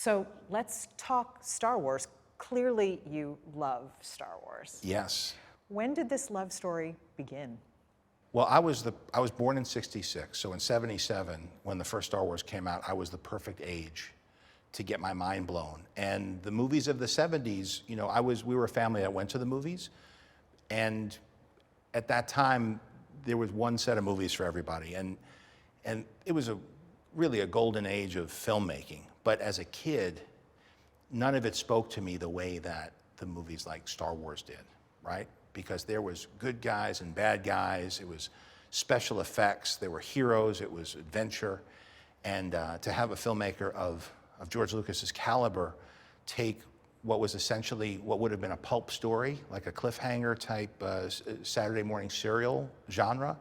So let's talk Star Wars. Clearly you love Star Wars. Yes. When did this love story begin? Well, I was born in '66, so in '77, when the first Star Wars came out, I was the perfect age to get my mind blown. And the movies of the '70s, you know, we were a family that went to the movies, and at that time, there was one set of movies for everybody, and it was really a golden age of filmmaking. But as a kid, none of it spoke to me the way that the movies like Star Wars did, right? Because there was good guys and bad guys, it was special effects, there were heroes, it was adventure, and to have a filmmaker of George Lucas's caliber take what was essentially what would have been a pulp story, like a cliffhanger type Saturday morning serial genre,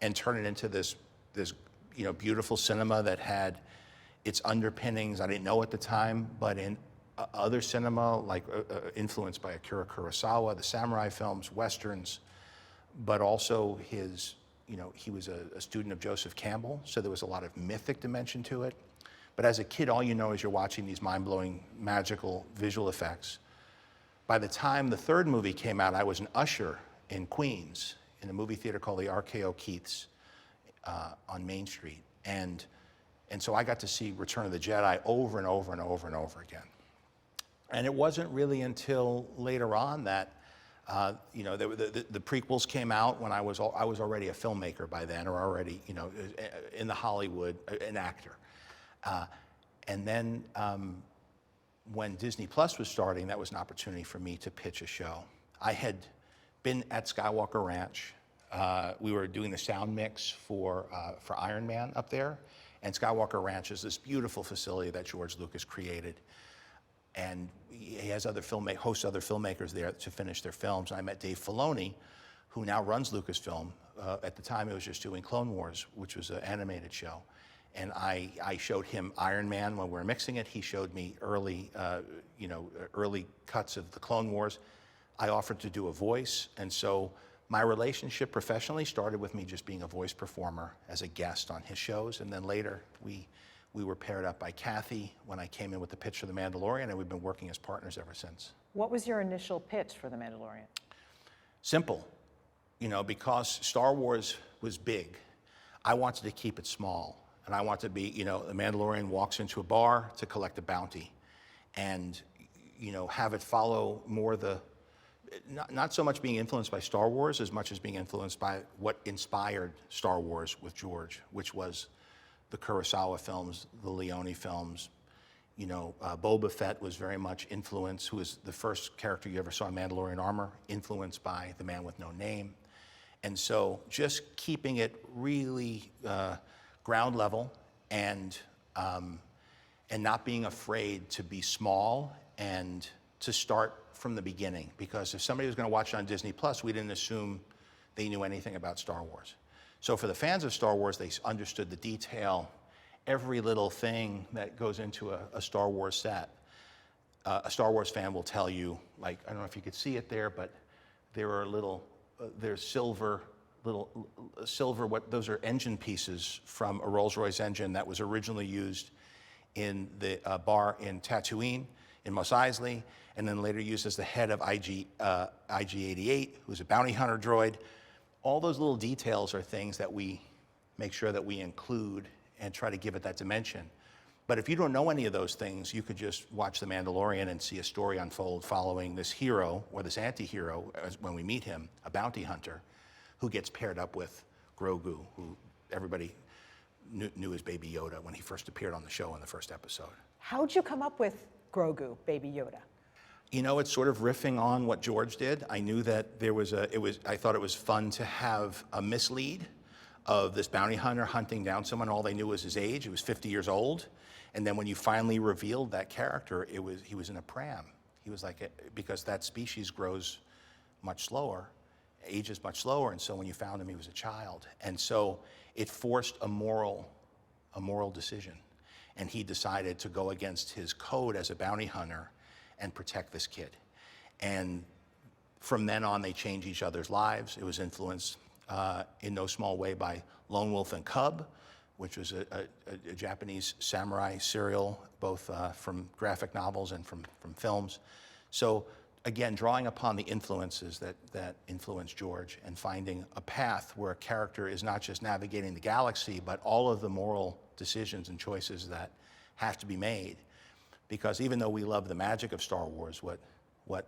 and turn it into this you know, beautiful cinema that had its underpinnings, I didn't know at the time, but in other cinema, like influenced by Akira Kurosawa, the samurai films, westerns, but also his, you know, he was a student of Joseph Campbell, so there was a lot of mythic dimension to it. But as a kid, all you know is you're watching these mind-blowing, magical visual effects. By the time the third movie came out, I was an usher in Queens, in a movie theater called the RKO Keith's on Main Street. And so I got to see Return of the Jedi over and over and over and over again. And it wasn't really until later on that, you know, the prequels came out when I was already a filmmaker by then, or already, you know, in the Hollywood, an actor. And then when Disney Plus was starting, that was an opportunity for me to pitch a show. I had been at Skywalker Ranch. We were doing the sound mix for Iron Man up there. And Skywalker Ranch is this beautiful facility that George Lucas created. And he has hosts other filmmakers there to finish their films. I met Dave Filoni, who now runs Lucasfilm. At the time, it was just doing Clone Wars, which was an animated show. And I showed him Iron Man when we were mixing it. He showed me early cuts of the Clone Wars. I offered to do a voice, and so my relationship professionally started with me just being a voice performer as a guest on his shows, and then later we were paired up by Kathy when I came in with the pitch for The Mandalorian, and we've been working as partners ever since. What was your initial pitch for The Mandalorian? Simple, you know, because Star Wars was big, I wanted to keep it small. And I want to be, you know, the Mandalorian walks into a bar to collect a bounty, and, you know, have it follow more not so much being influenced by Star Wars as much as being influenced by what inspired Star Wars with George, which was the Kurosawa films, the Leone films. You know, Boba Fett was very much influenced, who was the first character you ever saw in Mandalorian armor, influenced by The Man with No Name. And so just keeping it really ground level and not being afraid to be small and to start from the beginning. Because if somebody was going to watch it on Disney Plus, we didn't assume they knew anything about Star Wars. So for the fans of Star Wars, they understood the detail, every little thing that goes into a Star Wars set. A Star Wars fan will tell you, like, I don't know if you could see it there, but there are there's silver, those are engine pieces from a Rolls-Royce engine that was originally used in the bar in Tatooine, in Mos Eisley, and then later used as the head of IG-88, who's a bounty hunter droid. All those little details are things that we make sure that we include and try to give it that dimension. But if you don't know any of those things, you could just watch The Mandalorian and see a story unfold following this hero, or this anti-hero, when we meet him, a bounty hunter, who gets paired up with Grogu, who everybody knew as Baby Yoda when he first appeared on the show in the first episode. How'd you come up with Grogu, Baby Yoda? You know, it's sort of riffing on what George did. I knew that I thought it was fun to have a mislead of this bounty hunter hunting down someone. All they knew was his age. He was 50 years old. And then when you finally revealed that character, he was in a pram. He was like, because that species grows much slower, ages much slower, and so when you found him, he was a child. And so it forced a moral decision. And he decided to go against his code as a bounty hunter and protect this kid. And from then on, they changed each other's lives. It was influenced in no small way by Lone Wolf and Cub, which was a Japanese samurai serial, both from graphic novels and from films. So again, drawing upon the influences that influenced George and finding a path where a character is not just navigating the galaxy, but all of the moral decisions and choices that have to be made. Because even though we love the magic of Star Wars, what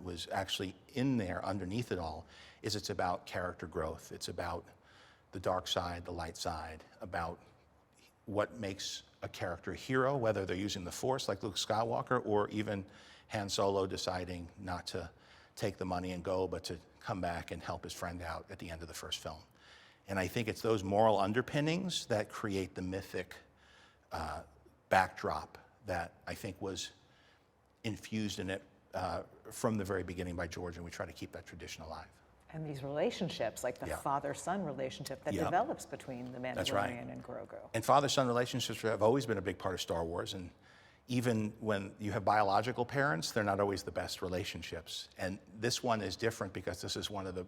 was actually in there underneath it all is it's about character growth. It's about the dark side, the light side, about what makes a character a hero, whether they're using the Force like Luke Skywalker, or even Han Solo deciding not to take the money and go, but to come back and help his friend out at the end of the first film. And I think it's those moral underpinnings that create the mythic backdrop that I think was infused in it from the very beginning by George, and we try to keep that tradition alive. And these relationships, like the father-son relationship that develops between the Mandalorian and Grogu. And father-son relationships have always been a big part of Star Wars, and even when you have biological parents, they're not always the best relationships. And this one is different because this is one of the,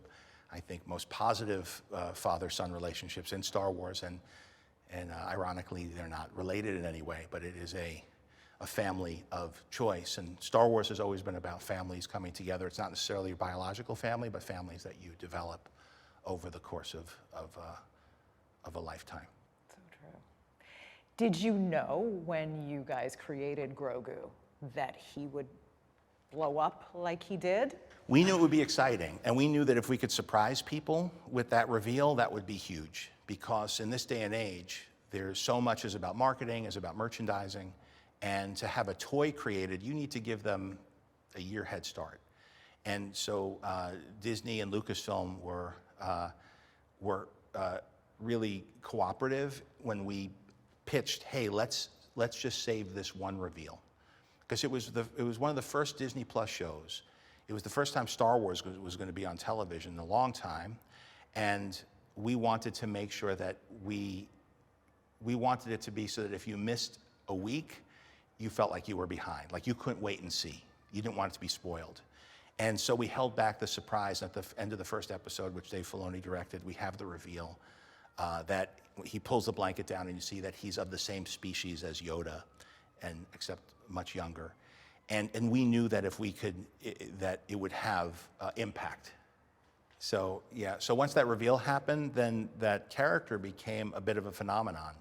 I think, most positive father-son relationships in Star Wars, and ironically, they're not related in any way, but it is a family of choice. And Star Wars has always been about families coming together. It's not necessarily your biological family, but families that you develop over the course of a lifetime. So true. Did you know when you guys created Grogu that he would blow up like he did? We knew it would be exciting, and we knew that if we could surprise people with that reveal, that would be huge. Because in this day and age, there's so much is about marketing, is about merchandising, and to have a toy created, you need to give them a year head start. And so Disney and Lucasfilm were really cooperative when we pitched, hey, let's just save this one reveal. Because it was one of the first Disney Plus shows. It was the first time Star Wars was going to be on television in a long time, and we wanted to make sure that we wanted it to be so that if you missed a week, you felt like you were behind, like you couldn't wait and see. You didn't want it to be spoiled. And so we held back the surprise. At the end of the first episode, which Dave Filoni directed, we have the reveal that he pulls the blanket down and you see that he's of the same species as Yoda, and except much younger. And we knew that if we could, that it would have impact. So yeah, so once that reveal happened, then that character became a bit of a phenomenon.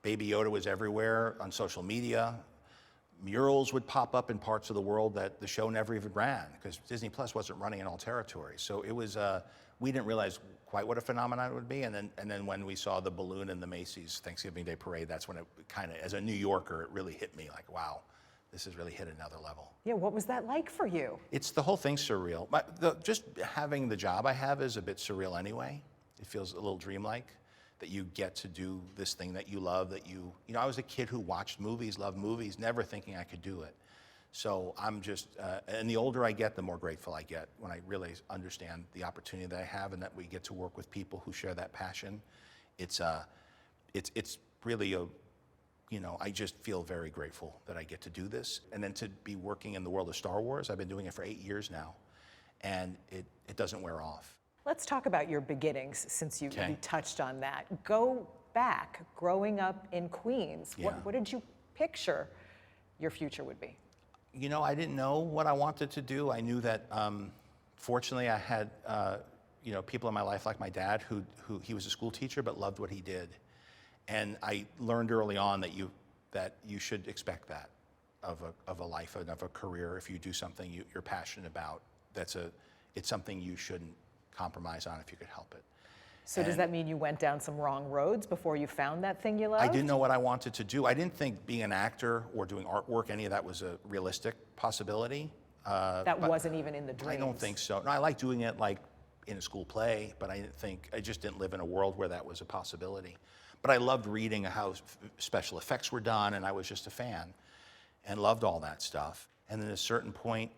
Baby Yoda was everywhere on social media. Murals would pop up in parts of the world that the show never even ran, because Disney Plus wasn't running in all territories. So it was, we didn't realize quite what a phenomenon it would be. And then when we saw the balloon in the Macy's Thanksgiving Day Parade, that's when it kind of, as a New Yorker, it really hit me like, wow, this has really hit another level. Yeah, what was that like for you? It's the whole thing's surreal. Just having the job I have is a bit surreal anyway. It feels a little dreamlike that you get to do this thing that you love, that you know, I was a kid who watched movies, loved movies, never thinking I could do it. So I'm just, and the older I get, the more grateful I get when I really understand the opportunity that I have and that we get to work with people who share that passion. It's really a, you know, I just feel very grateful that I get to do this. And then to be working in the world of Star Wars, I've been doing it for 8 years now, and it doesn't wear off. Let's talk about your beginnings, since you touched on that. Go back, growing up in Queens. Yeah. What did you picture your future would be? You know, I didn't know what I wanted to do. I knew that, fortunately, I had, you know, people in my life like my dad, who he was a school teacher but loved what he did. And I learned early on that you should expect that of a life and of a career. If you do something you're passionate about, it's something you shouldn't compromise on if you could help it. So does that mean you went down some wrong roads before you found that thing you loved? I didn't know what I wanted to do. I didn't think being an actor or doing artwork, any of that was a realistic possibility. That wasn't even in the dreams? I don't think so. No, I like doing it like in a school play, but I just didn't live in a world where that was a possibility. But I loved reading how special effects were done, and I was just a fan and loved all that stuff. And then at a certain point,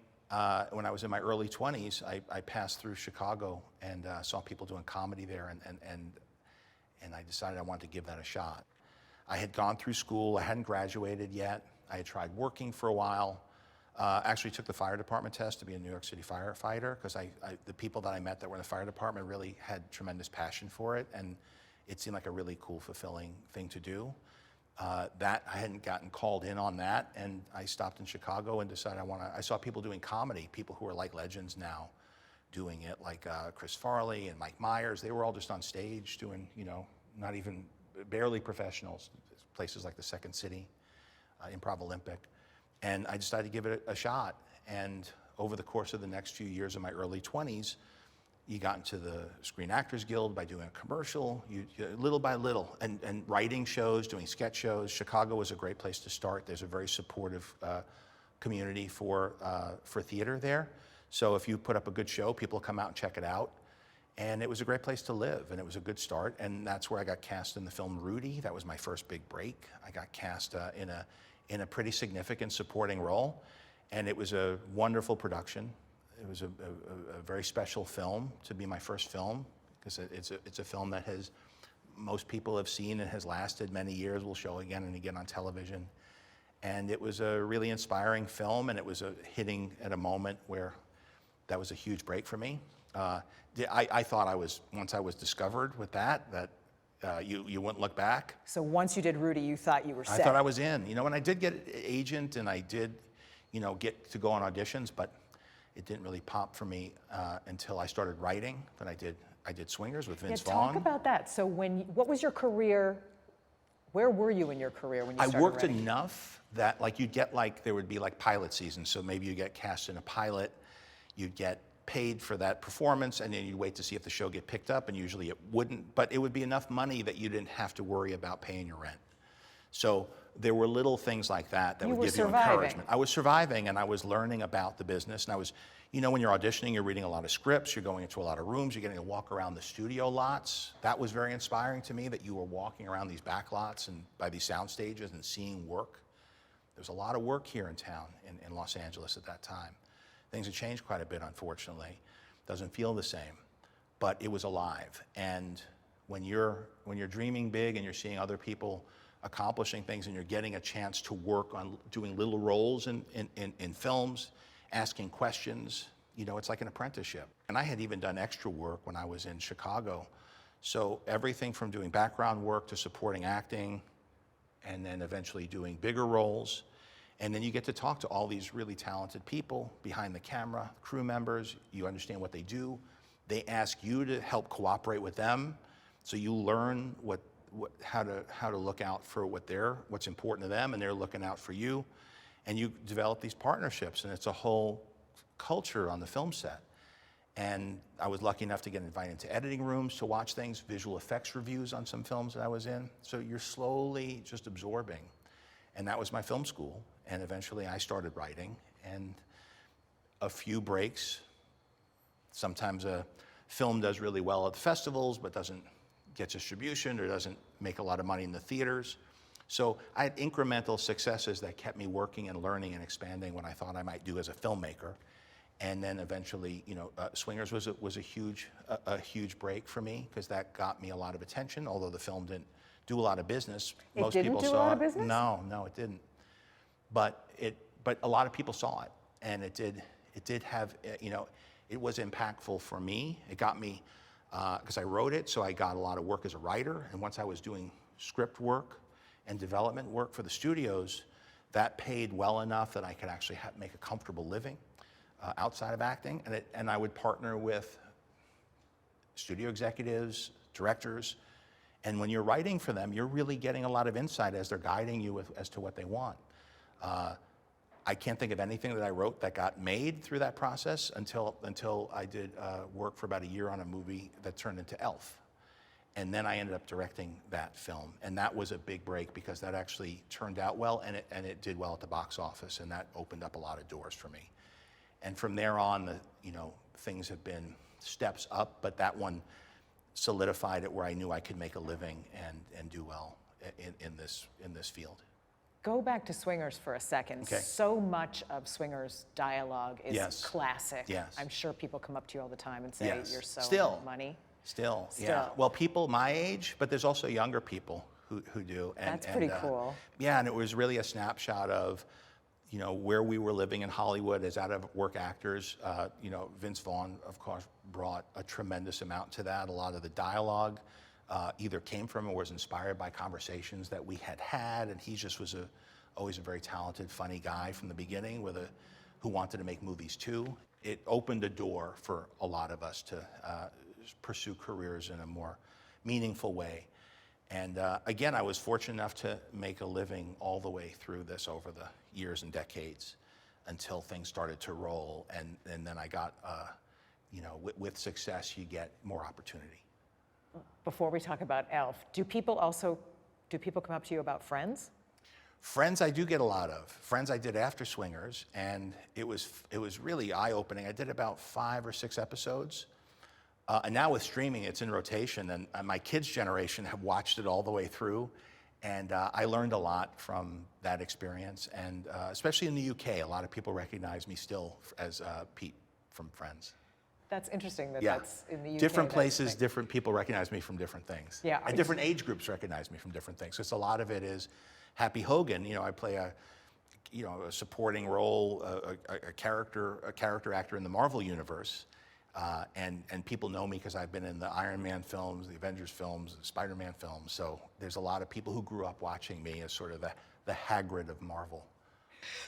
when I was in my early 20s, I passed through Chicago and saw people doing comedy there, and I decided I wanted to give that a shot. I had gone through school, I hadn't graduated yet, I had tried working for a while, actually took the fire department test to be a New York City firefighter, because the people that I met that were in the fire department really had tremendous passion for it, and it seemed like a really cool, fulfilling thing to do. That I hadn't gotten called in on that, and I stopped in Chicago and decided I saw people doing comedy, people who are like legends now doing it, like Chris Farley and Mike Myers. They were all just on stage doing, not even barely professionals, places like the Second City, Improv Olympic. And I decided to give it a shot. And over the course of the next few years of my early 20s, you got into the Screen Actors Guild by doing a commercial, little by little, and writing shows, doing sketch shows. Chicago was a great place to start. There's a very supportive community for theater there. So if you put up a good show, people come out and check it out. And it was a great place to live, and it was a good start. And that's where I got cast in the film Rudy. That was my first big break. I got cast in a pretty significant supporting role, and it was a wonderful production. It was a very special film to be my first film, because it's a film that most people have seen and has lasted many years, will show again and again on television. And it was a really inspiring film, and it was hitting at a moment where that was a huge break for me. I thought once I was discovered with that you wouldn't look back. So once you did Rudy, you thought you were set. I thought I was in, and I did get an agent, and I did, get to go on auditions, but it didn't really pop for me until I started writing. Then I did Swingers with Vince Vaughn. Talk about that. So what was your career? Where were you in your career when you started I worked writing? enough that there would be pilot seasons. So maybe you get cast in a pilot, you'd get paid for that performance, and then you'd wait to see if the show get picked up, and usually it wouldn't, but it would be enough money that you didn't have to worry about paying your rent. So there were little things like that would give you encouragement. I was surviving, and I was learning about the business, and I was, when you're auditioning, you're reading a lot of scripts, you're going into a lot of rooms, you're getting to walk around the studio lots. That was very inspiring to me, that you were walking around these back lots and by these sound stages and seeing work. There was a lot of work here in town, in Los Angeles at that time. Things have changed quite a bit, unfortunately. Doesn't feel the same, but it was alive. And when you're dreaming big and you're seeing other people accomplishing things, and you're getting a chance to work on doing little roles in films, asking questions, it's like an apprenticeship. And I had even done extra work when I was in Chicago. So everything from doing background work to supporting acting, and then eventually doing bigger roles. And then you get to talk to all these really talented people behind the camera, crew members. You understand what they do. They ask you to help cooperate with them, so you learn how to look out for what's important to them, and they're looking out for you. And you develop these partnerships, and it's a whole culture on the film set. And I was lucky enough to get invited into editing rooms to watch things, visual effects reviews on some films that I was in. So you're slowly just absorbing. And that was my film school. And eventually I started writing, and a few breaks. Sometimes a film does really well at the festivals, but doesn't get distribution or doesn't make a lot of money in the theaters. So I had incremental successes that kept me working and learning and expanding what I thought I might do as a filmmaker. And then eventually, Swingers was a huge break for me, because that got me a lot of attention. Although the film didn't do a lot of business, most people saw it. It didn't do a lot of business? No, it didn't. But a lot of people saw it, and it did have, it was impactful for me. It got me, because I wrote it, so I got a lot of work as a writer. And once I was doing script work and development work for the studios, that paid well enough that I could actually make a comfortable living outside of acting. And I would partner with studio executives, directors, and when you're writing for them, you're really getting a lot of insight as they're guiding you as to what they want. I can't think of anything that I wrote that got made through that process until I did work for about a year on a movie that turned into Elf. And then I ended up directing that film. And that was a big break, because that actually turned out well, and it did well at the box office, and that opened up a lot of doors for me. And from there on, things have been steps up, but that one solidified it where I knew I could make a living and do well in this field. Go back to Swingers for a second. Okay. So much of Swingers' dialogue is Yes. classic. Yes. I'm sure people come up to you all the time and say, Yes. you're so Still. money. Still, yeah. Well, people my age, but there's also younger people who do. That's pretty cool. Yeah, and it was really a snapshot of, where we were living in Hollywood as out-of-work actors. Vince Vaughn, of course, brought a tremendous amount to that. A lot of the dialogue either came from or was inspired by conversations that we had had, and he just was always a very talented, funny guy from the beginning who wanted to make movies too. It opened a door for a lot of us to pursue careers in a more meaningful way. And again, I was fortunate enough to make a living all the way through this over the years and decades until things started to roll. And then I got, with success, you get more opportunity. Before we talk about Elf, do people come up to you about Friends? Friends I do get a lot of. Friends I did after Swingers, and it was really eye-opening. I did about 5 or 6 episodes. And now with streaming, it's in rotation, and my kids' generation have watched it all the way through. And I learned a lot from that experience. And especially in the UK, a lot of people recognize me still as Pete from Friends. That's interesting that's in the UK. Different places, different people recognize me from different things. Yeah. And different age groups recognize me from different things. So it's a lot of it is Happy Hogan. I play a supporting role, a character actor in the Marvel universe. And people know me because I've been in the Iron Man films, the Avengers films, the Spider-Man films. So there's a lot of people who grew up watching me as sort of the Hagrid of Marvel.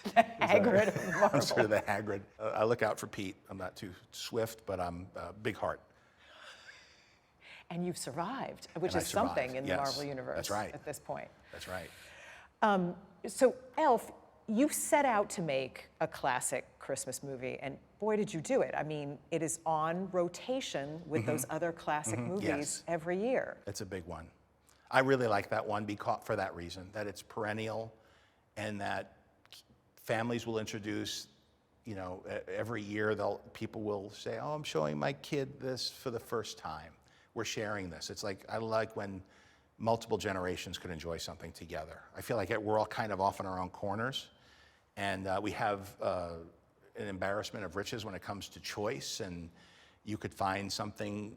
The Hagrid of Marvel. I'm sort of the Hagrid. I look out for Pete. I'm not too swift, but I'm a big heart. And you've survived, which is something in the Marvel universe at this point. That's right. So Elf, you set out to make a classic Christmas movie, and boy, did you do it. I mean, it is on rotation with those other classic movies every year. It's a big one. I really like that one for that reason, that it's perennial and that families will introduce, every year people will say, oh, I'm showing my kid this for the first time. We're sharing this. It's like, I like when multiple generations could enjoy something together. I feel like we're all kind of off in our own corners, and we have an embarrassment of riches when it comes to choice, and you could find something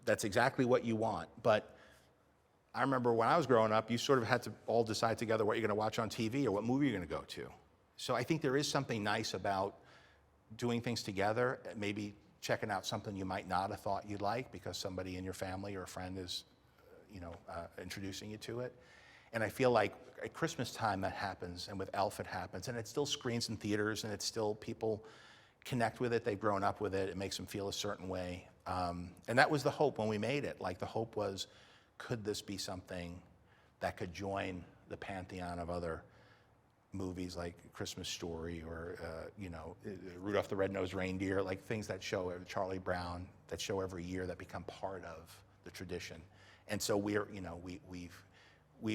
that's exactly what you want. But I remember when I was growing up, you sort of had to all decide together what you're going to watch on TV or what movie you're going to go to. So I think there is something nice about doing things together, maybe checking out something you might not have thought you'd like because somebody in your family or a friend is introducing you to it. And I feel like at Christmas time that happens, and with Elf it happens, and it still screens in theaters, and it's still people connect with it, they've grown up with it, it makes them feel a certain way. And that was the hope when we made it. Like the hope was, could this be something that could join the pantheon of other movies like Christmas Story or Rudolph the Red-Nosed Reindeer, like things that show Charlie Brown, that show every year, that become part of the tradition. And so we've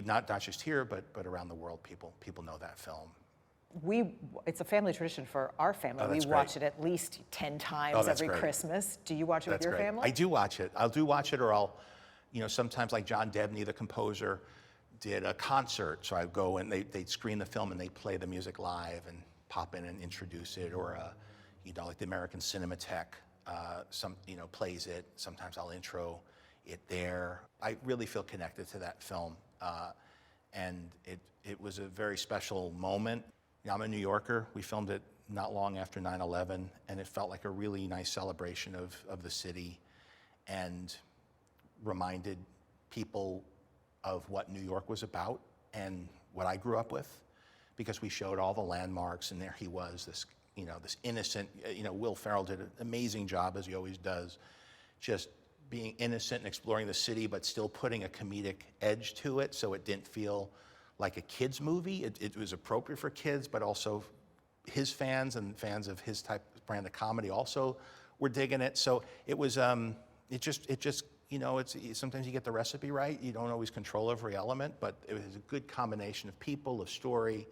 not just here, but around the world, people know that film. It's a family tradition for our family. We watch it at least 10 times every Christmas. Do you watch it with your family? I do watch it. I'll watch it, or I'll, sometimes like John Debney, the composer, did a concert. So I go and they'd screen the film and they'd play the music live and pop in and introduce it, or like the American Cinematheque, plays it. Sometimes I'll intro it there. I really feel connected to that film, and it was a very special moment. I'm a New Yorker. We filmed it not long after 9/11, and it felt like a really nice celebration of the city, and reminded people of what New York was about and what I grew up with, because we showed all the landmarks, and there he was, this innocent. Will Ferrell did an amazing job, as he always does, just being innocent and exploring the city, but still putting a comedic edge to it, so it didn't feel like a kid's movie. It was appropriate for kids, but also his fans and fans of his brand of comedy also were digging it. So it was, sometimes you get the recipe right. You don't always control every element, but it was a good combination of people, of story,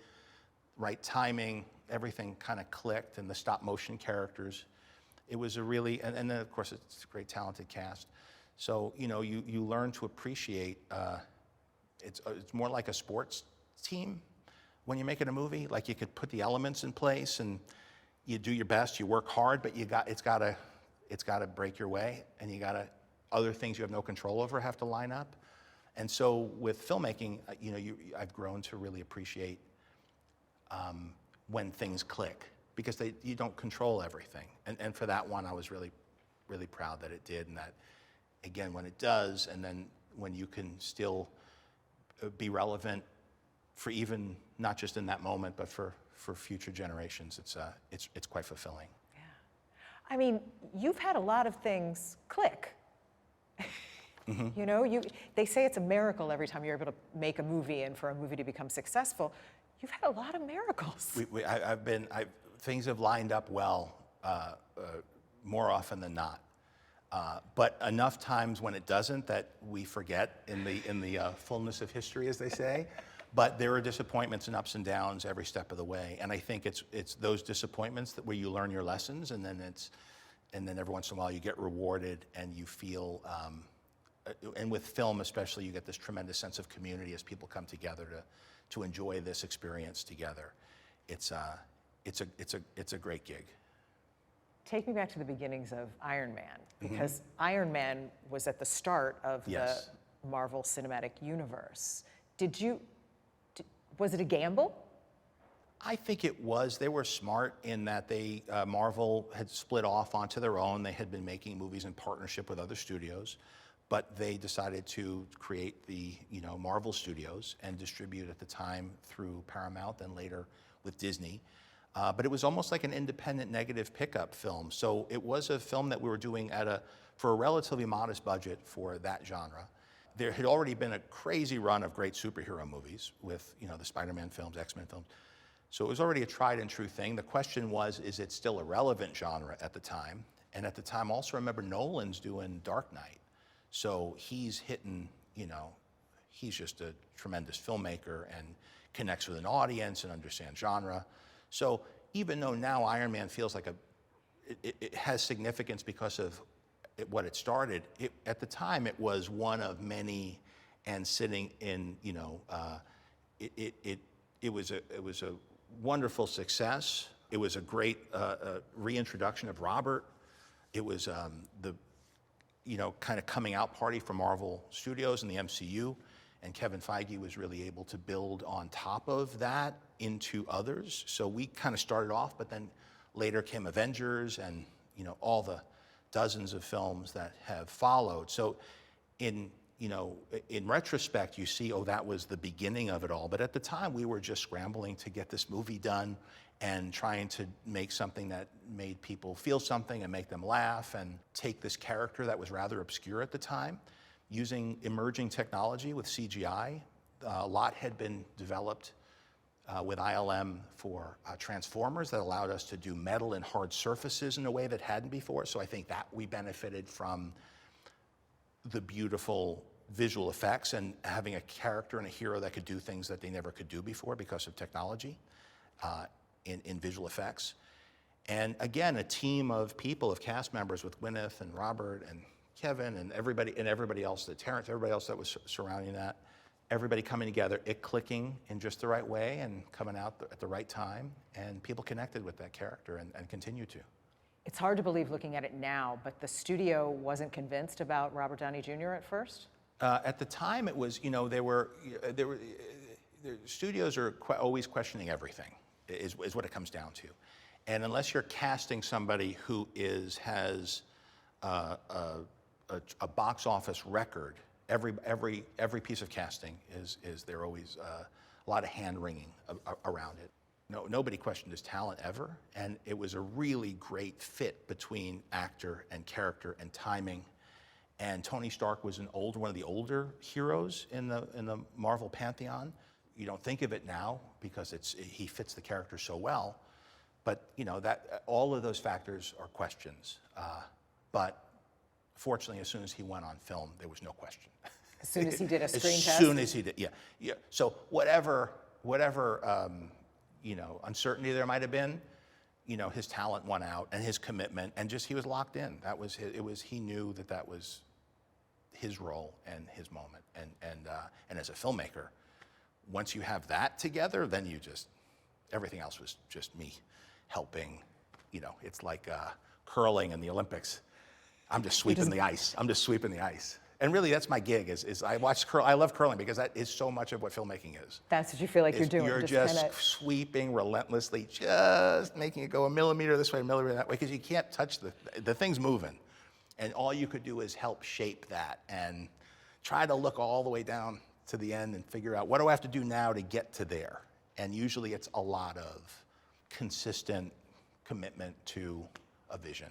right timing, everything kind of clicked, and the stop motion characters. It was a really, and then of course it's a great talented cast. So, you learn to appreciate, it's more like a sports team when you're making a movie. Like, you could put the elements in place and you do your best, you work hard, but it's gotta break your way, and other things you have no control over have to line up. And so with filmmaking, I've grown to really appreciate when things click, because you don't control everything. And for that one, I was really, really proud that it did, and that, again, when it does, and then when you can still be relevant for even not just in that moment, but for future generations. It's quite fulfilling. Yeah. I mean, you've had a lot of things click. Mm-hmm. You know, they say it's a miracle every time you're able to make a movie and for a movie to become successful. You've had a lot of miracles. Things have lined up well more often than not. But enough times when it doesn't that we forget in the fullness of history, as they say. But there are disappointments and ups and downs every step of the way, and I think it's those disappointments where you learn your lessons, and then every once in a while you get rewarded, and you feel, and with film especially, you get this tremendous sense of community as people come together to enjoy this experience together. It's a great gig. Take me back to the beginnings of Iron Man, because Iron Man was at the start of the Marvel Cinematic Universe. Was it a gamble? I think it was. They were smart in that Marvel had split off onto their own. They had been making movies in partnership with other studios, but they decided to create the Marvel Studios and distribute at the time through Paramount, then later with Disney. But it was almost like an independent negative pickup film. So it was a film that we were doing for a relatively modest budget for that genre. There had already been a crazy run of great superhero movies with the Spider-Man films, X-Men films. So it was already a tried and true thing. The question was, is it still a relevant genre at the time? And at the time, also remember Nolan's doing Dark Knight. So he's hitting, he's just a tremendous filmmaker and connects with an audience and understands genre. So even though now Iron Man feels like it has significance because of what it started, at the time it was one of many, and sitting in, it was a wonderful success. It was a great reintroduction of Robert. It was the kind of coming out party for Marvel Studios and the MCU, and Kevin Feige was really able to build on top of that into others. So we kind of started off, but then later came Avengers and all the dozens of films that have followed. So in retrospect, you see, that was the beginning of it all. But at the time, we were just scrambling to get this movie done and trying to make something that made people feel something and make them laugh, and take this character that was rather obscure at the time, using emerging technology with CGI. A lot had been developed with ILM for transformers that allowed us to do metal and hard surfaces in a way that hadn't before. So I think that we benefited from the beautiful visual effects and having a character and a hero that could do things that they never could do before because of technology in visual effects. And again, a team of people, of cast members with Gwyneth and Robert and Kevin and everybody else, Terrence, everybody else that was surrounding that. Everybody coming together, it clicking in just the right way and coming out at the right time, and people connected with that character and continue to. It's hard to believe looking at it now, but the studio wasn't convinced about Robert Downey Jr. at first? At the time, it was, the studios are always questioning everything, is what it comes down to. And unless you're casting somebody who has a box office record, every piece of casting is there always a lot of hand-wringing around it. Nobody questioned his talent ever, and it was a really great fit between actor and character and timing. And Tony Stark was one of the older heroes in the Marvel pantheon. You don't think of it now because he fits the character so well, but that all of those factors are questions. But fortunately, as soon as he went on film, there was no question. As soon as he did a screen test? As soon as he did, yeah. So whatever uncertainty there might have been, his talent won out, and his commitment, and just he was locked in. He knew that was his role and his moment, and as a filmmaker, once you have that together, then everything else was just me helping. It's like curling in the Olympics. I'm just sweeping the ice. And really, that's my gig. Is I watch curl. I love curling because that is so much of what filmmaking is. That's what you feel like you're doing. You're just sweeping relentlessly, just making it go a millimeter this way, a millimeter that way, because you can't touch the thing's moving, and all you could do is help shape that and try to look all the way down to the end and figure out what do I have to do now to get to there. And usually it's a lot of consistent commitment to a vision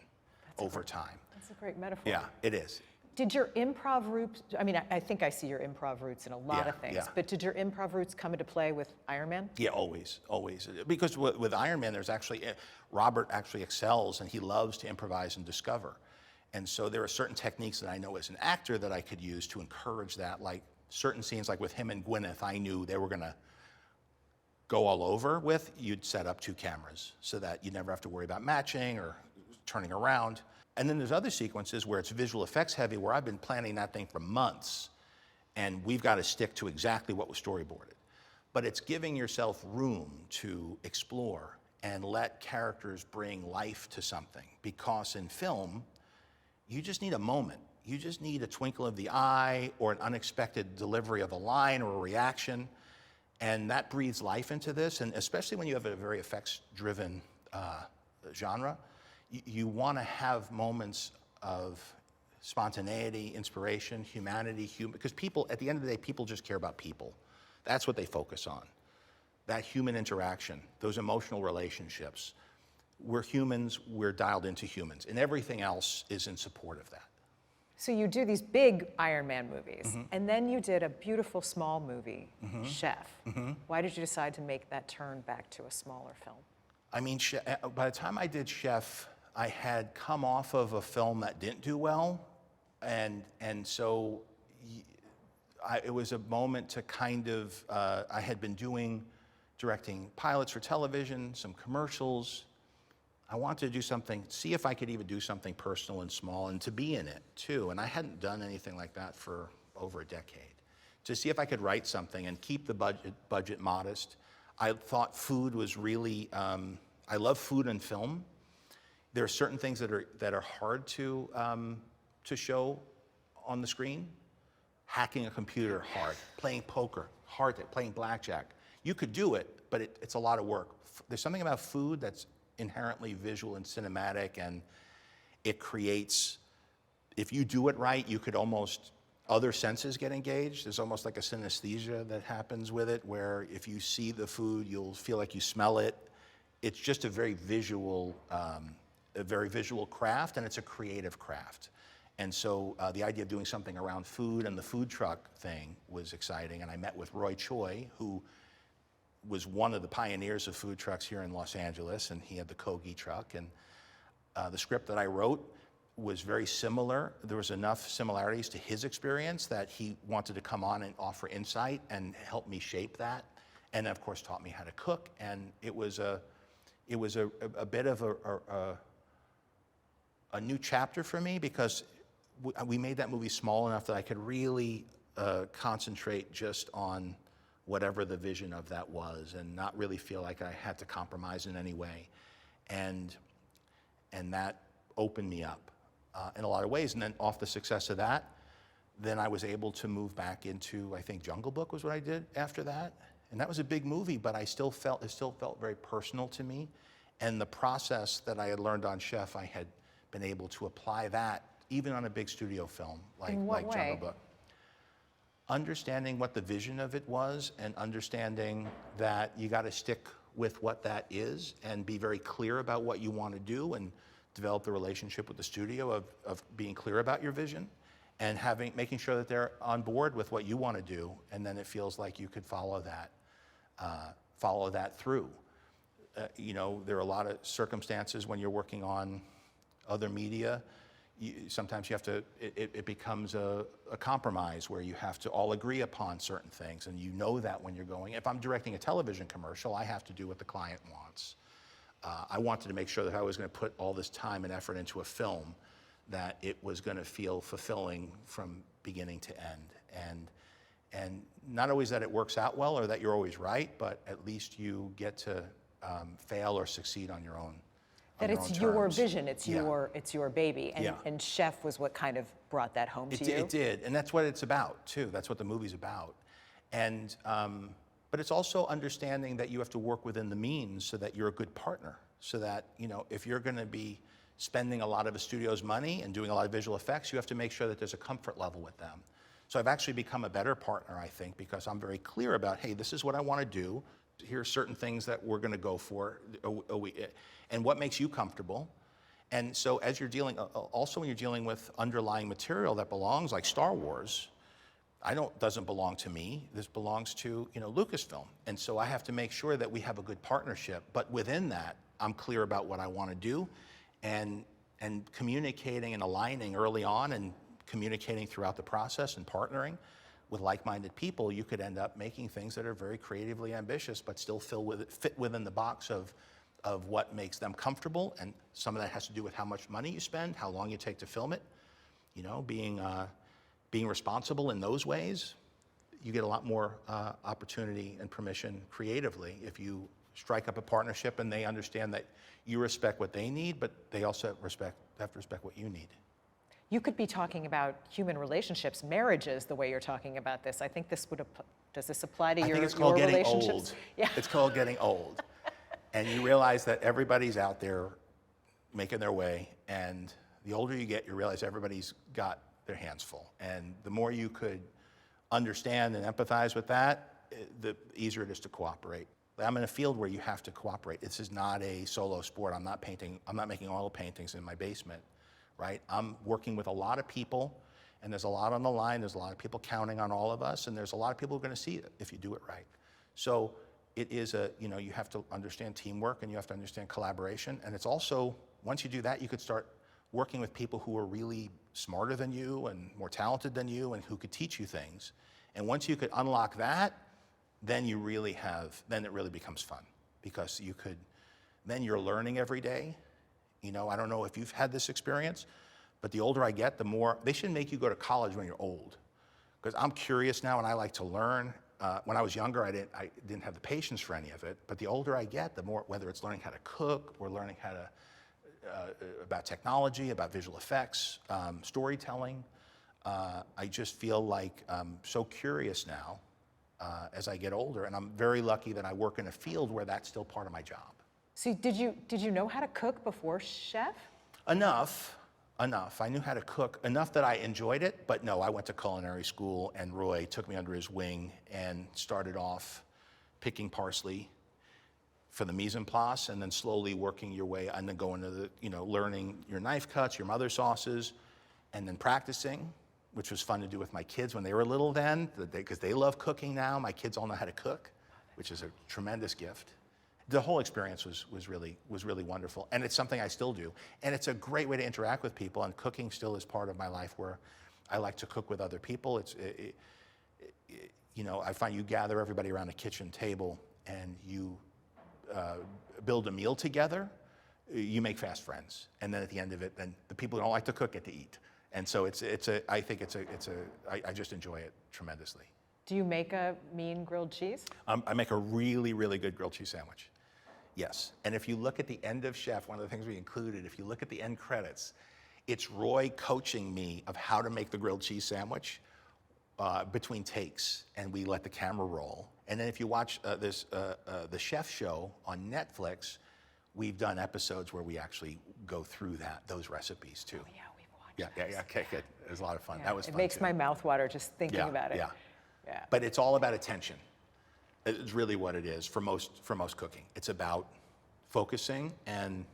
over time. That's a great metaphor. Yeah, it is. Did your improv roots, I mean, I think I see your improv roots in a lot of things, but did your improv roots come into play with Iron Man? Yeah, always. Because with Iron Man, there's actually, Robert actually excels and he loves to improvise and discover. And so there are certain techniques that I know as an actor that I could use to encourage that, like certain scenes like with him and Gwyneth, I knew they were gonna go all over with, you'd set up 2 cameras so that you never have to worry about matching or turning around. And then there's other sequences where it's visual effects heavy, where I've been planning that thing for months, and we've got to stick to exactly what was storyboarded. But it's giving yourself room to explore and let characters bring life to something. Because in film, you just need a moment. You just need a twinkle of the eye or an unexpected delivery of a line or a reaction. And that breathes life into this. And especially when you have a very effects-driven genre, you want to have moments of spontaneity, inspiration, humanity, because people, at the end of the day, people just care about people. That's what they focus on. That human interaction, those emotional relationships. We're humans, we're dialed into humans, and everything else is in support of that. So you do these big Iron Man movies, and then you did a beautiful small movie, Chef. Why did you decide to make that turn back to a smaller film? I mean, by the time I did Chef, I had come off of a film that didn't do well, and so it was a moment to kind of, I had been directing pilots for television, some commercials. I wanted to do something, see if I could even do something personal and small, and to be in it too. And I hadn't done anything like that for over a decade. To see if I could write something and keep the budget modest. I thought food was really, I love food and film. There are certain things that are hard to show on the screen. Hacking a computer, hard. Playing poker, hard. Playing blackjack. You could do it, but it's a lot of work. There's something about food that's inherently visual and cinematic, and it creates, if you do it right, you could almost, other senses get engaged. There's almost like a synesthesia that happens with it, where if you see the food, you'll feel like you smell it. It's just a very visual craft, and it's a creative craft. And so the idea of doing something around food and the food truck thing was exciting. And I met with Roy Choi, who was one of the pioneers of food trucks here in Los Angeles, and he had the Kogi truck. And the script that I wrote was very similar. There was enough similarities to his experience that he wanted to come on and offer insight and help me shape that. And of course taught me how to cook. And it was a bit of a new chapter for me, because we made that movie small enough that I could really concentrate just on whatever the vision of that was, and not really feel like I had to compromise in any way. And that opened me up in a lot of ways. And then off the success of that, then I was able to move back into, I think Jungle Book was what I did after that. And that was a big movie, but it still felt very personal to me. And the process that I had learned on Chef, I had been able to apply that even on a big studio film like Jungle Book. Understanding what the vision of it was, and understanding that you got to stick with what that is and be very clear about what you want to do, and develop the relationship with the studio of being clear about your vision, and making sure that they're on board with what you want to do, and then it feels like you could follow that through. You know, there are a lot of circumstances when you're working on other media. Sometimes you have to, it becomes a compromise where you have to all agree upon certain things, and you know that when you're going. If I'm directing a television commercial, I have to do what the client wants. I wanted to make sure that I was going to put all this time and effort into a film, that it was going to feel fulfilling from beginning to end. And not always that it works out well or that you're always right, but at least you get to fail or succeed on your own. That it's your vision, it's your baby, and Chef was what kind of brought that home to you. It did, and that's what it's about too. That's what the movie's about, and but it's also understanding that you have to work within the means so that you're a good partner. So that, you know, if you're going to be spending a lot of a studio's money and doing a lot of visual effects, you have to make sure that there's a comfort level with them. So I've actually become a better partner, I think, because I'm very clear about, hey, this is what I want to do. Here are certain things that we're going to go for, and what makes you comfortable. And so as you're dealing, also when you're dealing with underlying material that belongs, like Star Wars, doesn't belong to me. This belongs to, Lucasfilm. And so I have to make sure that we have a good partnership. But within that, I'm clear about what I want to do, and communicating and aligning early on, and communicating throughout the process, and partnering with like-minded people, you could end up making things that are very creatively ambitious, but still fit within the box of what makes them comfortable. And some of that has to do with how much money you spend, how long you take to film it. Being responsible in those ways, you get a lot more opportunity and permission creatively if you strike up a partnership and they understand that you respect what they need, but they also have to respect what you need. You could be talking about human relationships, marriages, the way you're talking about this. I think does this apply to your relationships? I think it's called getting old. Yeah. It's called getting old. And you realize that everybody's out there making their way, and the older you get, you realize everybody's got their hands full. And the more you could understand and empathize with that, the easier it is to cooperate. I'm in a field where you have to cooperate. This is not a solo sport. I'm not making oil paintings in my basement. Right? I'm working with a lot of people, and there's a lot on the line. There's a lot of people counting on all of us, and there's a lot of people who are going to see it if you do it right. So it is you have to understand teamwork, and you have to understand collaboration. And it's also, once you do that, you could start working with people who are really smarter than you and more talented than you, and who could teach you things. And once you could unlock that, then it really becomes fun, because then you're learning every day. I don't know if you've had this experience, but the older I get, the more, they shouldn't make you go to college when you're old. Because I'm curious now and I like to learn. When I was younger, I didn't have the patience for any of it. But the older I get, the more, whether it's learning how to cook or learning how to, about technology, about visual effects, storytelling, I just feel like I'm so curious now as I get older. And I'm very lucky that I work in a field where that's still part of my job. So did you know how to cook before chef? Enough. I knew how to cook enough that I enjoyed it, but no, I went to culinary school, and Roy took me under his wing and started off picking parsley for the mise en place, and then slowly working your way, and then going to learning your knife cuts, your mother sauces, and then practicing, which was fun to do with my kids when they were little then, because they love cooking now. My kids all know how to cook, which is a tremendous gift. The whole experience was really wonderful, and it's something I still do, and it's a great way to interact with people. And cooking still is part of my life, where I like to cook with other people. I find you gather everybody around a kitchen table and you build a meal together. You make fast friends, and then at the end of it, then the people who don't like to cook get to eat. And so I just enjoy it tremendously. Do you make a mean grilled cheese? I make a really, really good grilled cheese sandwich. Yes. And if you look at the end of Chef, one of the things we included, if you look at the end credits, it's Roy coaching me of how to make the grilled cheese sandwich between takes, and we let the camera roll. And then if you watch the Chef show on Netflix, we've done episodes where we actually go through those recipes too. Oh yeah, we've watched Yeah, okay, good. It was a lot of fun. Yeah, That was fun. It makes too. my mouth water just thinking about it. Yeah. Yeah. But it's all about attention. It's really what it is for most cooking. It's about focusing and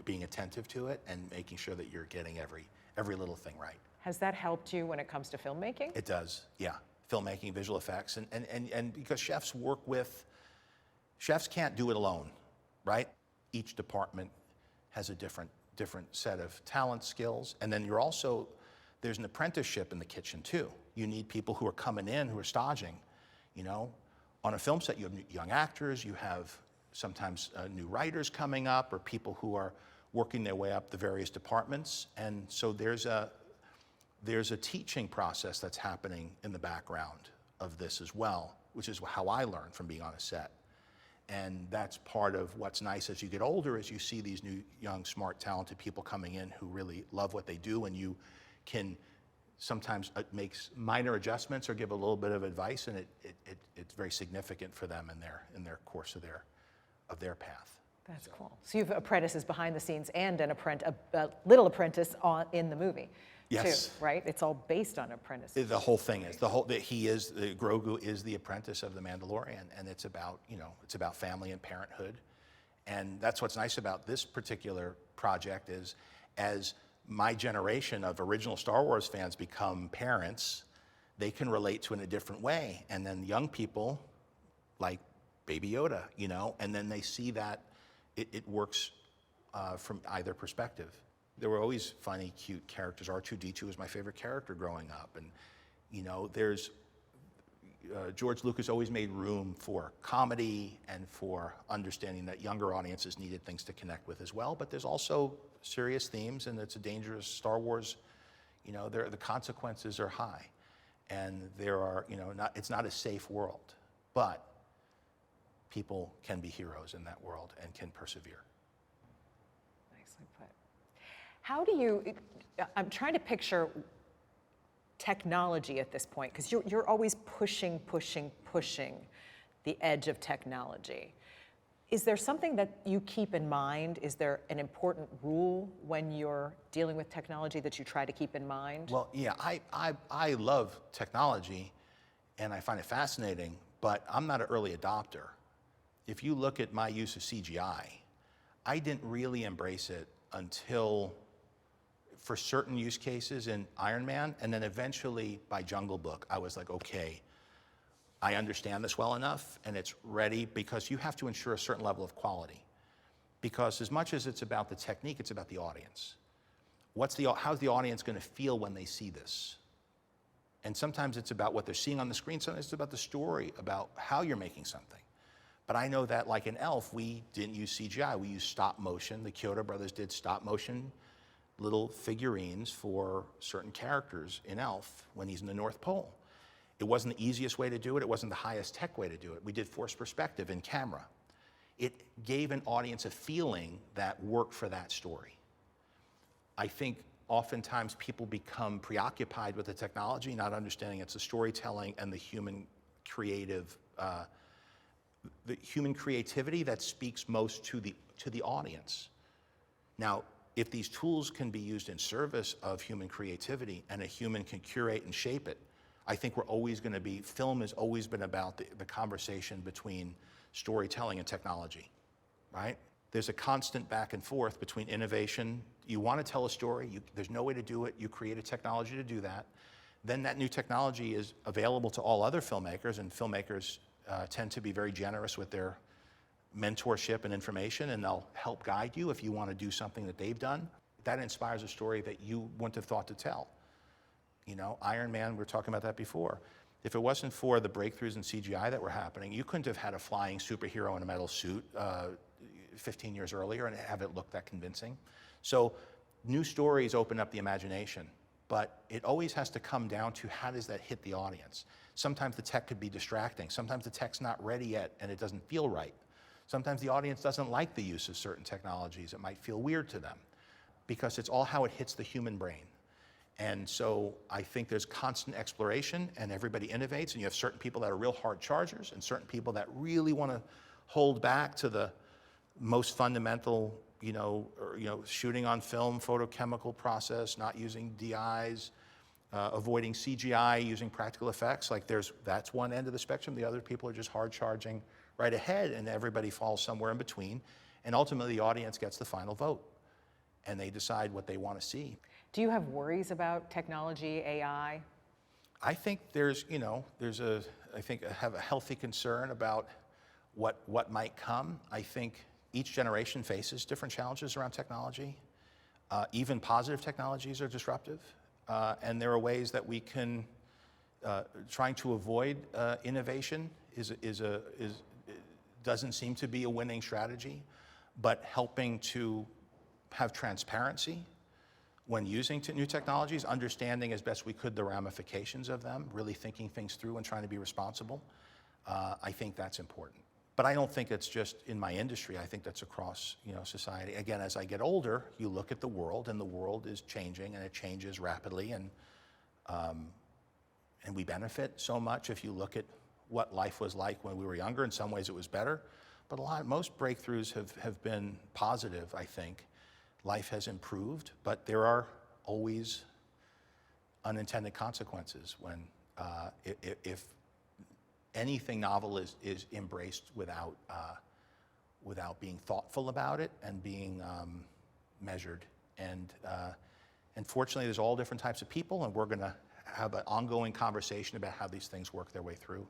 being attentive to it, and making sure that you're getting every little thing right. Has that helped you when it comes to filmmaking? It does, yeah. Filmmaking, visual effects, and because chefs can't do it alone, right? Each department has a different set of talent, skills, and then there's an apprenticeship in the kitchen too. You need people who are coming in, who are staging. On a film set, you have young actors, you have sometimes new writers coming up, or people who are working their way up the various departments. And so there's a teaching process that's happening in the background of this as well, which is how I learned from being on a set. And that's part of what's nice as you get older, is you see these new, young, smart, talented people coming in who really love what they do, and you can sometimes make minor adjustments or give a little bit of advice, and it's very significant for them in their course of their path. That's cool. So you have apprentices behind the scenes and a little apprentice in the movie. Yes. too, right? It's all based on apprentices. The whole thing is Grogu is the apprentice of the Mandalorian, and it's about it's about family and parenthood, and that's what's nice about this particular project is, as my generation of original Star Wars fans become parents, they can relate to it in a different way, and then young people like Baby Yoda, and then they see that it works from either perspective. There were always funny, cute characters. R2-D2 was my favorite character growing up. And, George Lucas always made room for comedy and for understanding that younger audiences needed things to connect with as well. But there's also serious themes, and it's a dangerous Star Wars. The consequences are high. And there are, it's not a safe world. But people can be heroes in that world and can persevere. Nicely put. How do you, I'm trying to picture technology at this point, because you're always pushing the edge of technology. Is there something that you keep in mind? Is there an important rule when you're dealing with technology that you try to keep in mind? Well, yeah, I love technology, and I find it fascinating, but I'm not an early adopter. If you look at my use of CGI, I didn't really embrace it until, for certain use cases in Iron Man, and then eventually by Jungle Book, I was like, okay, I understand this well enough, and it's ready, because you have to ensure a certain level of quality. Because as much as it's about the technique, it's about the audience. How's the audience going to feel when they see this? And sometimes it's about what they're seeing on the screen, sometimes it's about the story, about how you're making something. But I know that, like in Elf, we didn't use CGI, we used stop motion. The Kyoto brothers did stop motion little figurines for certain characters in Elf when he's in the North Pole. It wasn't the easiest way to do it, it wasn't the highest tech way to do it. We did forced perspective in camera. It gave an audience a feeling that worked for that story. I think oftentimes people become preoccupied with the technology, not understanding it's the storytelling and the human creativity that speaks most to the audience. Now, if these tools can be used in service of human creativity and a human can curate and shape it, I think we're always going to be, film has always been about the conversation between storytelling and technology, right? There's a constant back and forth between innovation. You want to tell a story, there's no way to do it, you create a technology to do that. Then that new technology is available to all other filmmakers, and filmmakers tend to be very generous with their mentorship and information, and they'll help guide you if you want to do something that they've done. That inspires a story that you wouldn't have thought to tell. Iron Man, we were talking about that before. If it wasn't for the breakthroughs in CGI that were happening, you couldn't have had a flying superhero in a metal suit 15 years earlier and have it look that convincing. So new stories open up the imagination, but it always has to come down to how does that hit the audience. Sometimes the tech could be distracting. Sometimes the tech's not ready yet and it doesn't feel right. Sometimes the audience doesn't like the use of certain technologies. It might feel weird to them because it's all how it hits the human brain. And so I think there's constant exploration and everybody innovates, and you have certain people that are real hard chargers and certain people that really want to hold back to the most fundamental, shooting on film, photochemical process, not using DIs, avoiding CGI, using practical effects. That's one end of the spectrum. The other people are just hard charging right ahead, and everybody falls somewhere in between. And ultimately the audience gets the final vote and they decide what they want to see. Do you have worries about technology, AI? I think I have a healthy concern about what might come. I think each generation faces different challenges around technology. Even positive technologies are disruptive. And there are ways that we can, trying to avoid innovation doesn't seem to be a winning strategy, but helping to have transparency when using new technologies, understanding as best we could the ramifications of them, really thinking things through and trying to be responsible. I think that's important. But I don't think it's just in my industry. I think that's across society. Again, as I get older, you look at the world, and the world is changing, and it changes rapidly, and we benefit so much. If you look at what life was like when we were younger, in some ways it was better, but most breakthroughs have been positive, I think. Life has improved, but there are always unintended consequences when if anything novel is embraced without being thoughtful about it and being measured. And fortunately, there's all different types of people, and we're going to have an ongoing conversation about how these things work their way through.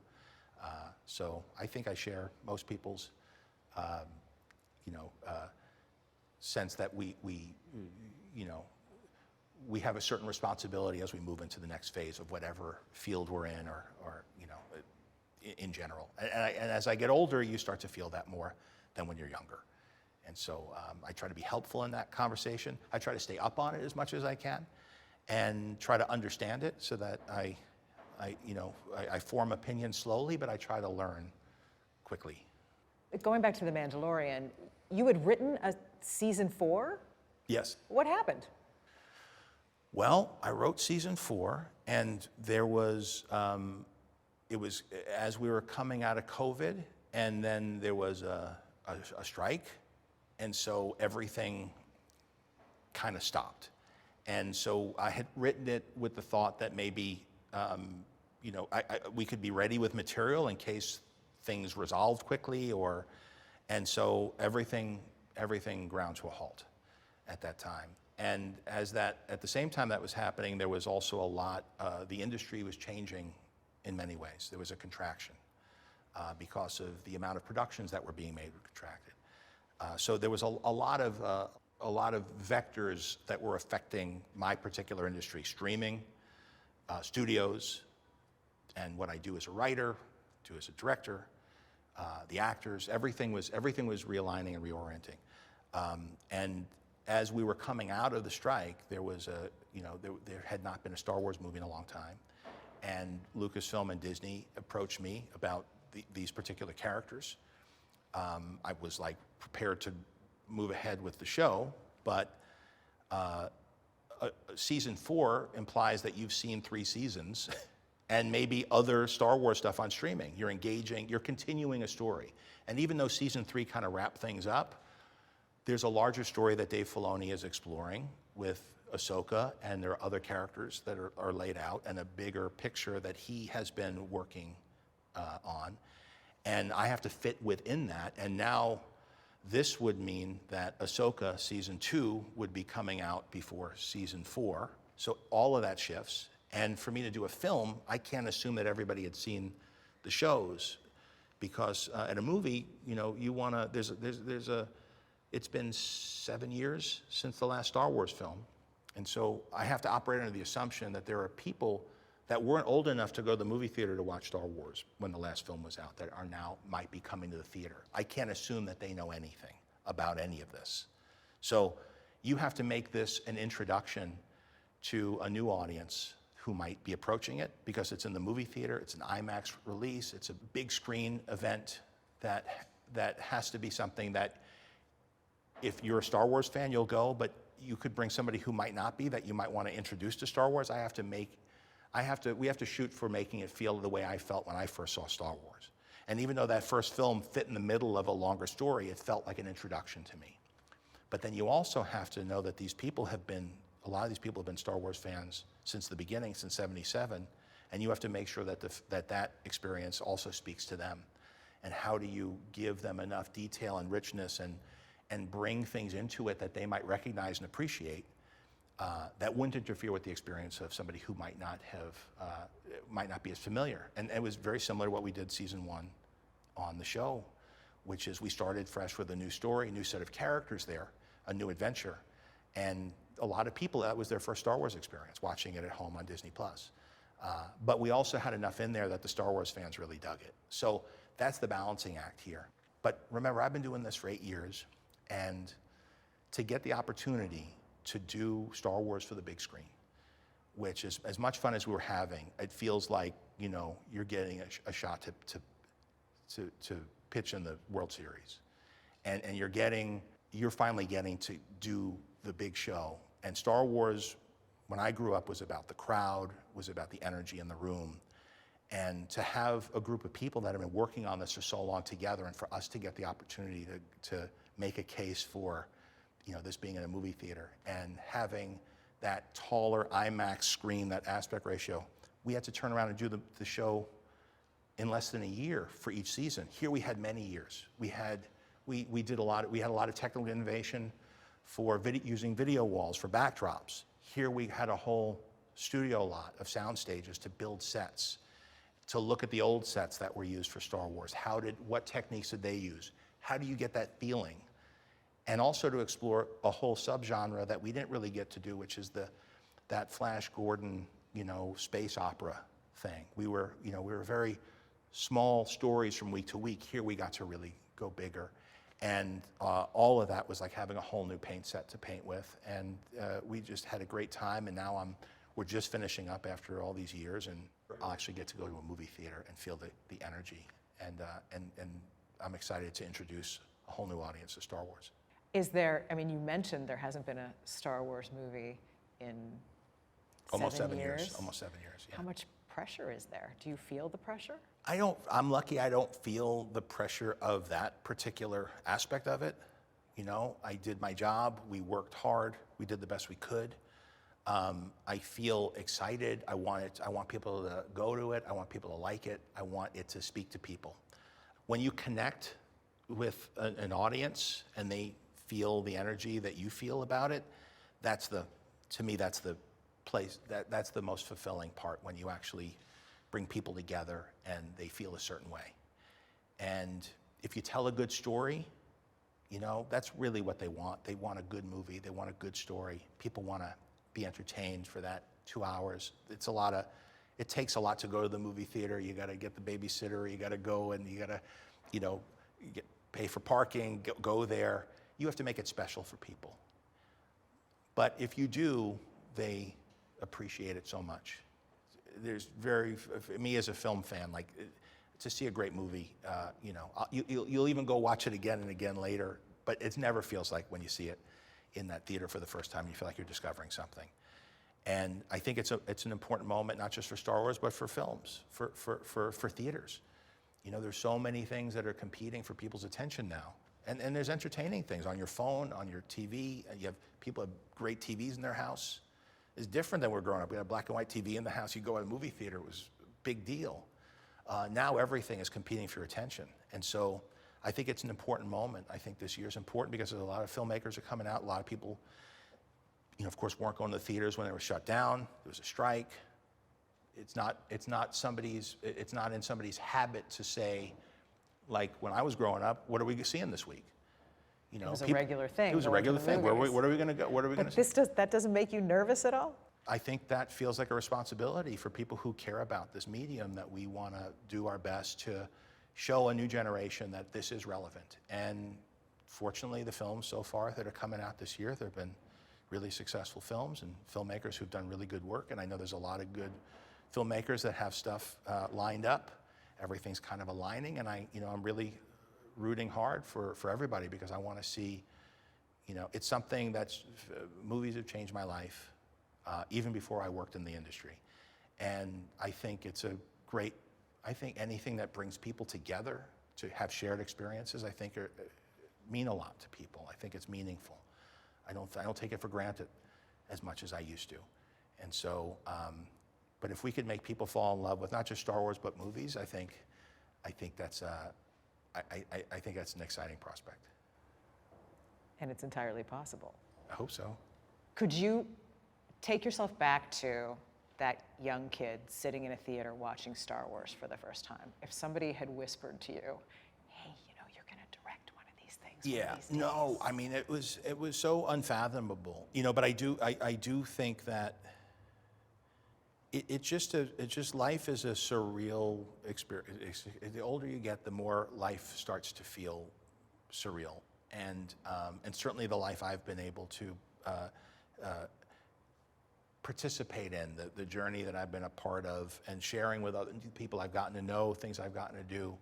So I think I share most people's, sense that we have a certain responsibility as we move into the next phase of whatever field we're in, or in general. And as I get older, you start to feel that more than when you're younger. And so I try to be helpful in that conversation. I try to stay up on it as much as I can, and try to understand it so that I form opinions slowly, but I try to learn quickly. Going back to The Mandalorian, you had written a season 4? Yes. What happened? Well, I wrote season 4, and there was, it was as we were coming out of COVID, and then there was a strike, and so everything kind of stopped. And so I had written it with the thought that maybe, we could be ready with material in case things resolved quickly, and so everything ground to a halt at that time. And at the same time that was happening, there was also a lot, the industry was changing in many ways. There was a contraction because of the amount of productions that were being made were contracted. So there was a lot of vectors that were affecting my particular industry: streaming, studios, and what I do as a writer, do as a director, the actors. Everything was realigning and reorienting. And as we were coming out of the strike, there had not been a Star Wars movie in a long time, and Lucasfilm and Disney approached me about these particular characters. I was prepared to move ahead with the show, but season 4 implies that you've seen 3 seasons and maybe other Star Wars stuff on streaming. You're engaging, you're continuing a story. And even though season 3 kind of wrapped things up, there's a larger story that Dave Filoni is exploring with Ahsoka, and there are other characters that are laid out, and a bigger picture that he has been working on. And I have to fit within that. And now this would mean that Ahsoka season 2 would be coming out before season 4. So all of that shifts. And for me to do a film, I can't assume that everybody had seen the shows, because at a movie, you want to, it's been 7 years since the last Star Wars film. And so I have to operate under the assumption that there are people that weren't old enough to go to the movie theater to watch Star Wars when the last film was out, that are now might be coming to the theater. I can't assume that they know anything about any of this. So you have to make this an introduction to a new audience who might be approaching it, because it's in the movie theater, it's an IMAX release, it's a big screen event that has to be something that, if you're a Star Wars fan, you'll go, but you could bring somebody who might not be, that you might want to introduce to Star Wars. We have to shoot for making it feel the way I felt when I first saw Star Wars. And even though that first film fit in the middle of a longer story, it felt like an introduction to me. But then you also have to know that a lot of these people have been Star Wars fans since the beginning, since '77, and you have to make sure that that experience also speaks to them. And how do you give them enough detail and richness and bring things into it that they might recognize and appreciate, that wouldn't interfere with the experience of somebody who might not be as familiar. And it was very similar to what we did season 1 on the show, which is we started fresh with a new story, a new set of characters there, a new adventure. And a lot of people, that was their first Star Wars experience, watching it at home on Disney+. But we also had enough in there that the Star Wars fans really dug it. So that's the balancing act here. But remember, I've been doing this for 8 years, and to get the opportunity to do Star Wars for the big screen, which is as much fun as we were having, it feels like, you're getting a shot to pitch in the World Series. And you're finally getting to do the big show. And Star Wars, when I grew up, was about the crowd, was about the energy in the room. And to have a group of people that have been working on this for so long together, and for us to get the opportunity to make a case for, this being in a movie theater, and having that taller IMAX screen, that aspect ratio. We had to turn around and do the show in less than a year for each season. Here we had many years. We had a lot of technical innovation for using video walls for backdrops. Here we had a whole studio lot of sound stages to build sets, to look at the old sets that were used for Star Wars. What techniques did they use? How do you get that feeling? And also to explore a whole subgenre that we didn't really get to do, which is that Flash Gordon, space opera thing. We were very small stories from week to week. Here we got to really go bigger. And all of that was like having a whole new paint set to paint with. And we just had a great time. And now we're just finishing up after all these years, and I'll actually get to go to a movie theater and feel the energy. And I'm excited to introduce a whole new audience to Star Wars. Is there, you mentioned there hasn't been a Star Wars movie in almost 7 years. Almost 7 years, yeah. How much pressure is there? Do you feel the pressure? I'm lucky I don't feel the pressure of that particular aspect of it. I did my job, we worked hard, we did the best we could. I feel excited. I want people to go to it. I want people to like it. I want it to speak to people. When you connect with an audience and they feel the energy that you feel about it, to me, that's the place, that's the most fulfilling part, when you actually bring people together and they feel a certain way. And if you tell a good story, that's really what they want. They want a good movie. They want a good story. People want to be entertained for that 2 hours. It takes a lot to go to the movie theater. You got to get the babysitter. You got to go and you got to, pay for parking, go there. You have to make it special for people. But if you do, they appreciate it so much. For me as a film fan, to see a great movie, you'll even go watch it again and again later, but it never feels like when you see it in that theater for the first time. You feel like you're discovering something. And I think it's an important moment, not just for Star Wars, but for films, for theaters. There's so many things that are competing for people's attention now. And there's entertaining things on your phone, on your TV. You have people have great TVs in their house. It's different than when we were growing up. We had a black and white TV in the house. You go to a movie theater, it was a big deal. Now everything is competing for your attention. And so I think it's an important moment. I think this year's important because there's a lot of filmmakers are coming out. A lot of people, of course, weren't going to the theaters when they were shut down. There was a strike. It's not in somebody's habit to say, like when I was growing up, what are we seeing this week? It was a regular thing. It was a regular thing. What are we going to go? What are we going to see? That doesn't make you nervous at all? I think that feels like a responsibility for people who care about this medium, that we want to do our best to show a new generation that this is relevant. And fortunately, the films so far that are coming out this year, there have been really successful films and filmmakers who've done really good work. And I know there's a lot of good filmmakers that have stuff lined up. Everything's kind of aligning, and I'm really rooting hard for everybody, because I want to see, it's something movies have changed my life, even before I worked in the industry. And I think I think anything that brings people together to have shared experiences, I think mean a lot to people. I think it's meaningful. I don't take it for granted as much as I used to. And so, but if we could make people fall in love with not just Star Wars but movies, I think that's I think that's an exciting prospect. And it's entirely possible. I hope so. Could you take yourself back to that young kid sitting in a theater watching Star Wars for the first time? If somebody had whispered to you, hey, you're going to direct one of these things. Yeah, one of these days. no, I mean, it was so unfathomable, but I do think that it's just life is a surreal experience. The older you get, the more life starts to feel surreal, and certainly the life I've been able to participate in, the journey that I've been a part of, and sharing with other people I've gotten to know, things I've gotten to do.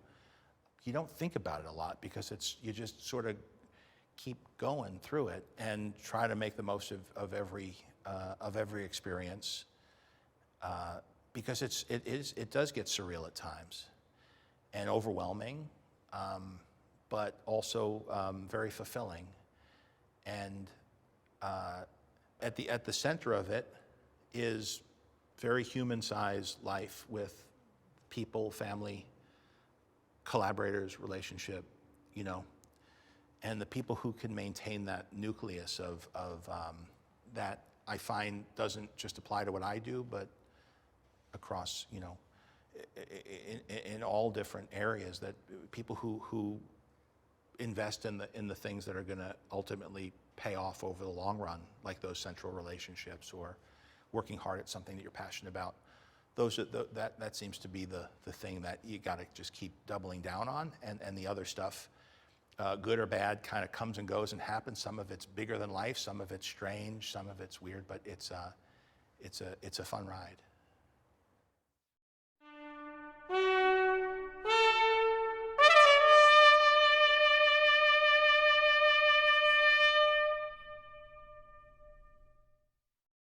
You don't think about it a lot because you just sort of keep going through it and try to make the most of every experience. Because it does get surreal at times and overwhelming, but also very fulfilling. And at the center of it is very human-sized life with people, family, collaborators, relationship, you know, and the people who can maintain that nucleus of that I find doesn't just apply to what I do, but across, you know, in all different areas, that people who invest in the things that are going to ultimately pay off over the long run, like those central relationships or working hard at something that you're passionate about. Those are that seems to be the thing that you got to just keep doubling down on, and the other stuff, good or bad, kind of comes and goes and happens. Some of it's bigger than life, some of it's strange, some of it's weird, but it's a fun ride.